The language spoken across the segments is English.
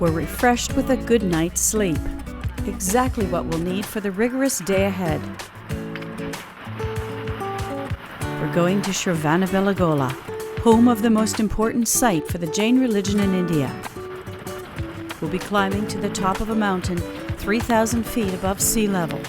We're refreshed with a good night's sleep. Exactly what we'll need for the rigorous day ahead. We're going to Shravanabelagola, home of the most important site for the Jain religion in India. We'll be climbing to the top of a mountain 3,000 feet above sea level.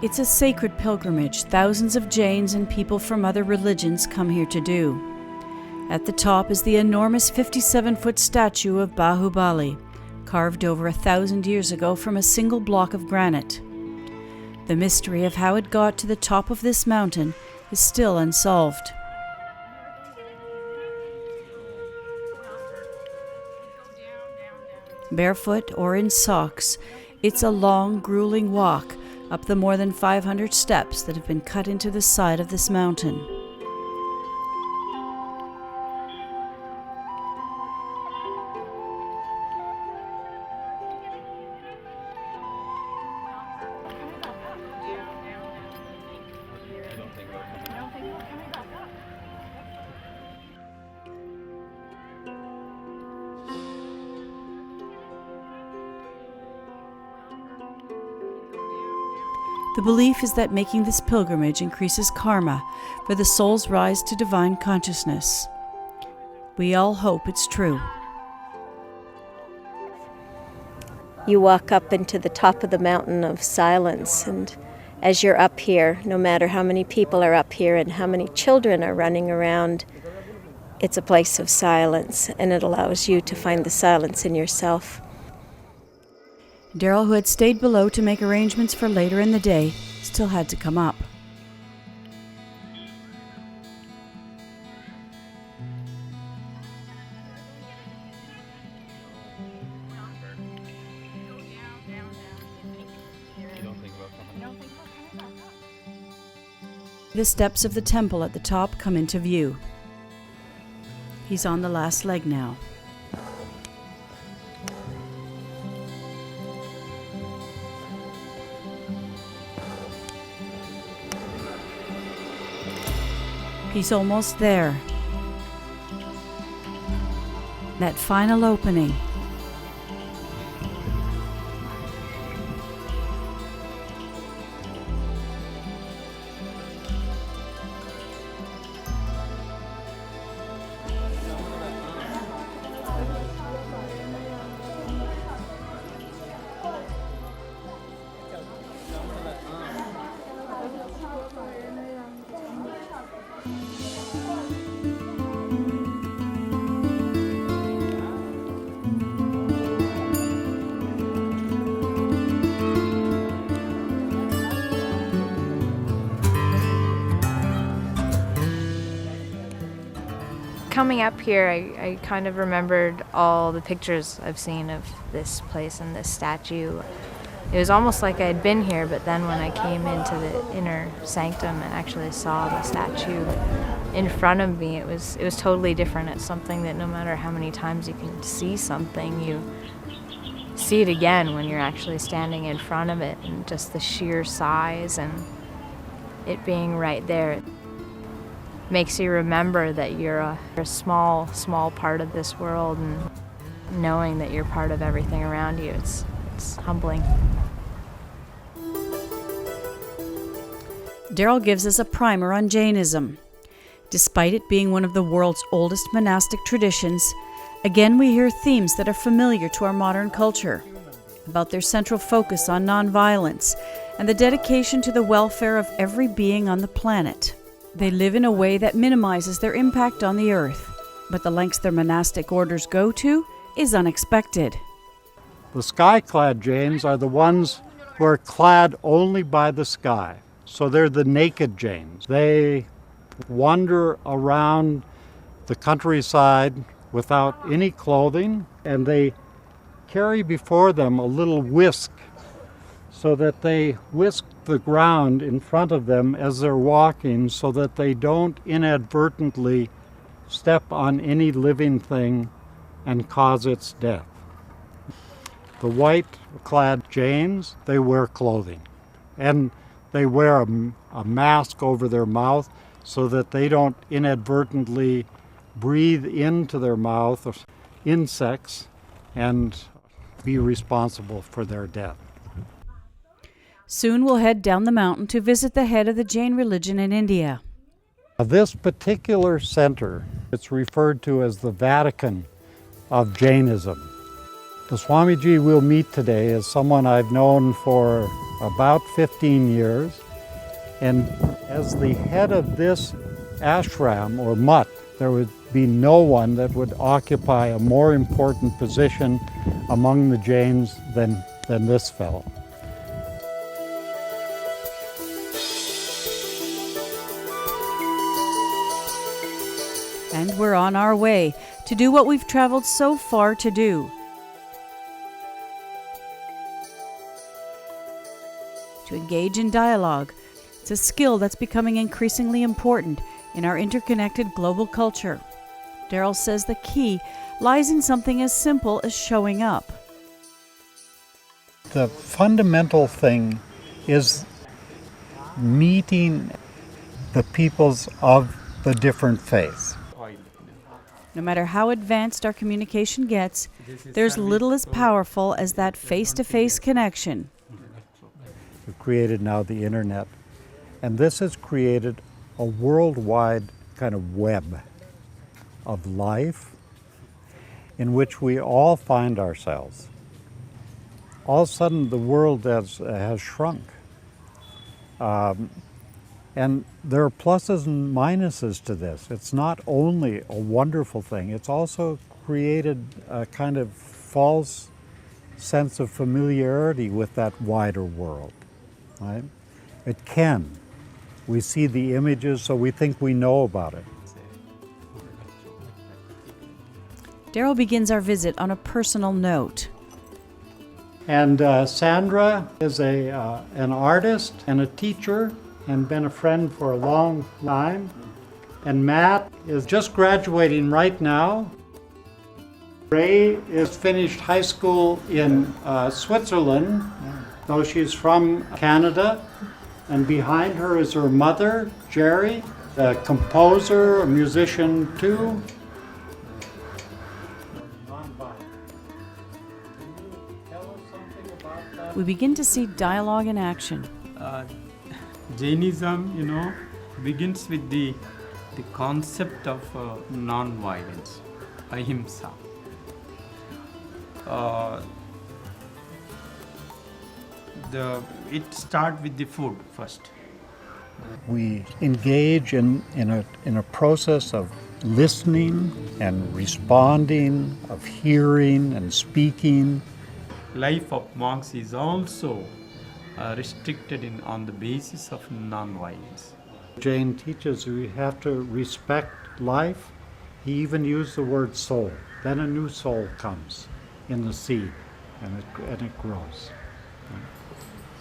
It's a sacred pilgrimage thousands of Jains and people from other religions come here to do. At the top is the enormous 57-foot statue of Bahubali, carved over 1,000 years ago from a single block of granite. The mystery of how it got to the top of this mountain is still unsolved. Barefoot or in socks, it's a long, grueling walk up the more than 500 steps that have been cut into the side of this mountain. The belief is that making this pilgrimage increases karma, for the soul's rise to divine consciousness. We all hope it's true. You walk up into the top of the mountain of silence, and as you're up here, no matter how many people are up here and how many children are running around, it's a place of silence, and it allows you to find the silence in yourself. Darrol, who had stayed below to make arrangements for later in the day, still had to come up. The steps of the temple at the top come into view. He's on the last leg now. He's almost there. That final opening. Coming up here, I kind of remembered all the pictures I've seen of this place and this statue. It was almost like I had been here, but then when I came into the inner sanctum and actually saw the statue in front of me, it was totally different. It's something that no matter how many times you can see something, you see it again when you're actually standing in front of it, and just the sheer size and it being right there makes you remember that you're a small part of this world, and knowing that you're part of everything around you, it's humbling. Darrol gives us a primer on Jainism. Despite it being one of the world's oldest monastic traditions, again we hear themes that are familiar to our modern culture, about their central focus on nonviolence and the dedication to the welfare of every being on the planet. They live in a way that minimizes their impact on the earth, but the lengths their monastic orders go to is unexpected. The sky-clad Jains are the ones who are clad only by the sky. So they're the naked Jains. They wander around the countryside without any clothing, and they carry before them a little whisk so that they whisk the ground in front of them as they're walking so that they don't inadvertently step on any living thing and cause its death. The white-clad Jains, they wear clothing, and they wear a mask over their mouth so that they don't inadvertently breathe into their mouth insects and be responsible for their death. Soon we'll head down the mountain to visit the head of the Jain religion in India. This particular center, it's referred to as the Vatican of Jainism. The Swamiji we'll meet today is someone I've known for about 15 years, and as the head of this ashram or mutt, there would be no one that would occupy a more important position among the Jains than this fellow. And we're on our way to do what we've traveled so far to do. To engage in dialogue. It's a skill that's becoming increasingly important in our interconnected global culture. Darrol says the key lies in something as simple as showing up. The fundamental thing is meeting the peoples of the different faiths. No matter how advanced our communication gets, there's little as powerful as that face-to-face connection. We've created now the internet, and this has created a worldwide kind of web of life in which we all find ourselves. All of a sudden, the world has shrunk. And there are pluses and minuses to this. It's not only a wonderful thing, it's also created a kind of false sense of familiarity with that wider world, right? It can. We see the images, so we think we know about it. Darrol begins our visit on a personal note. And Sandra is an artist and a teacher and been a friend for a long time. And Matt is just graduating right now. Ray is finished high school in Switzerland, though she's from Canada. And behind her is her mother, Jerry, a composer, a musician too. We begin to see dialogue in action. Jainism, begins with the concept of non-violence, ahimsa. It starts with the food first. We engage in a process of listening and responding, of hearing and speaking. Life of monks is also restricted on the basis of non-violence. Jain teaches we have to respect life. He even used the word soul. Then a new soul comes in the seed, and it grows.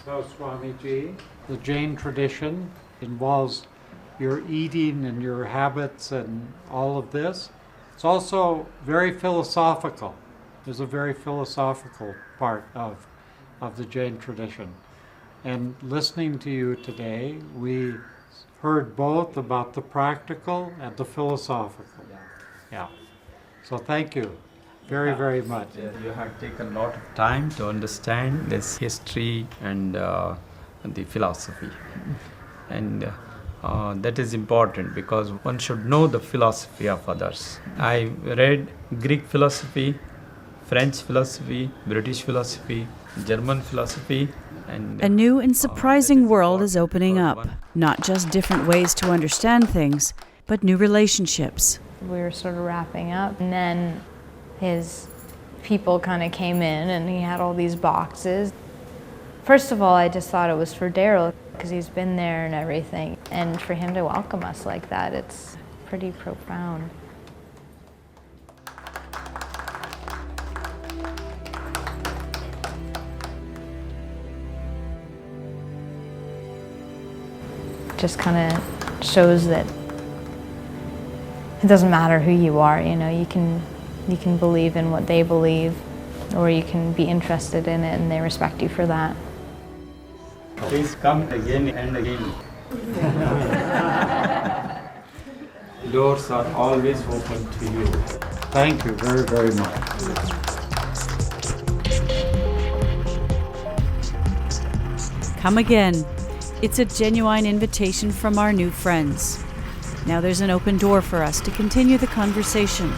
So Swamiji, the Jain tradition involves your eating and your habits and all of this. It's also very philosophical. There's a very philosophical part of the Jain tradition. And listening to you today, we heard both about the practical and the philosophical. Yeah. So thank you very, very much. You have taken a lot of time to understand this history and the philosophy. And that is important because one should know the philosophy of others. I read Greek philosophy, French philosophy, British philosophy, German philosophy. And a new and surprising world is opening up. Not just different ways to understand things, but new relationships. We were sort of wrapping up, and then his people kind of came in, and he had all these boxes. First of all, I just thought it was for Darrol because he's been there and everything. And for him to welcome us like that, it's pretty profound. Just kind of shows that it doesn't matter who you are, you know, you can believe in what they believe, or you can be interested in it and they respect you for that. Please come again and again. Doors are always open to you. Thank you very, very much. Come again. It's a genuine invitation from our new friends. Now there's an open door for us to continue the conversation